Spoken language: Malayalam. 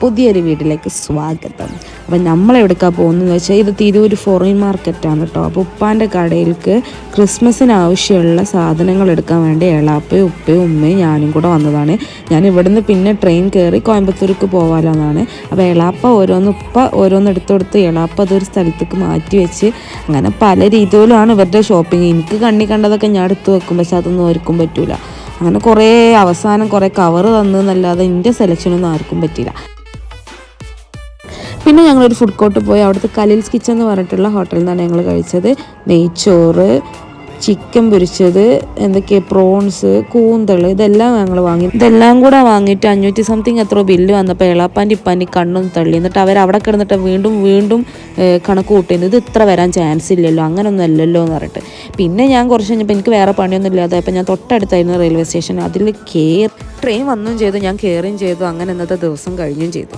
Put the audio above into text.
പുതിയൊരു വീട്ടിലേക്ക് സ്വാഗതം. അപ്പം നമ്മളെവിടേക്കാണ് പോകുന്നതെന്ന് വെച്ചാൽ ഇത് തിരൂർ ഫോറിൻ മാർക്കറ്റാണ് കേട്ടോ. അപ്പോൾ ഉപ്പാൻ്റെ കടയിലേക്ക് ക്രിസ്മസിന് ആവശ്യമുള്ള സാധനങ്ങൾ എടുക്കാൻ വേണ്ടി എളാപ്പയും ഉപ്പയും ഉമ്മയും ഞാനും കൂടെ വന്നതാണ്. ഞാൻ ഇവിടുന്ന് പിന്നെ ട്രെയിൻ കയറി കോയമ്പത്തൂർക്ക് പോകാമെന്നാണ്. അപ്പോൾ എളാപ്പ ഉപ്പ ഓരോന്ന് എടുത്തെടുത്ത് എളാപ്പ അതൊരു സ്ഥലത്തേക്ക് മാറ്റി വെച്ച് അങ്ങനെ പല രീതിയിലാണ് ഇവരുടെ ഷോപ്പിംഗ്. എനിക്ക് കണ്ണി കണ്ടതൊക്കെ ഞാൻ എടുത്ത് വെക്കും, പക്ഷെ അതൊന്നും ആർക്കും പറ്റൂല. അങ്ങനെ അവസാനം കുറേ കവറ് തന്നല്ലാതെ എൻ്റെ സെലക്ഷനൊന്നും ആർക്കും പറ്റില്ല. പിന്നെ ഞങ്ങളൊരു ഫുഡ് കോർട്ട് പോയി. അവിടുത്തെ കലീൽസ് കിച്ചൻ എന്ന് പറഞ്ഞിട്ടുള്ള ഹോട്ടലിൽ നിന്നാണ് ഞങ്ങൾ കഴിച്ചത്. നെയ്ച്ചോറ്, ചിക്കൻ പൊരിച്ചത്, പ്രോൺസ്, കൂന്തൾ, ഇതെല്ലാം ഞങ്ങൾ വാങ്ങി. ഇതെല്ലാം കൂടെ വാങ്ങിയിട്ട് 500 സംതിങ് എത്രയോ ബില്ല് വന്നപ്പോൾ എളാപ്പാൻ്റെ ഇപ്പാൻ്റെ കണ്ണും തള്ളി. എന്നിട്ട് അവിടെ കിടന്നിട്ട് വീണ്ടും കണക്ക് കൂട്ടിയത്. ഇത് ഇത്ര വരാൻ ചാൻസ് ഇല്ലല്ലോ, അങ്ങനൊന്നും അല്ലല്ലോ എന്ന് പറഞ്ഞിട്ട്. പിന്നെ ഞാൻ കുറച്ച് കഴിഞ്ഞപ്പോൾ എനിക്ക് വേറെ പണിയൊന്നും ഇല്ലാതെ അപ്പം ഞാൻ തൊട്ടടുത്തായിരുന്നു റെയിൽവേ സ്റ്റേഷൻ. അതിൽ ട്രെയിൻ വന്നും ചെയ്തു, ഞാൻ കയറുകയും ചെയ്തു. അങ്ങനെ ഇന്നത്തെ ദിവസം കഴിഞ്ഞും ചെയ്തു.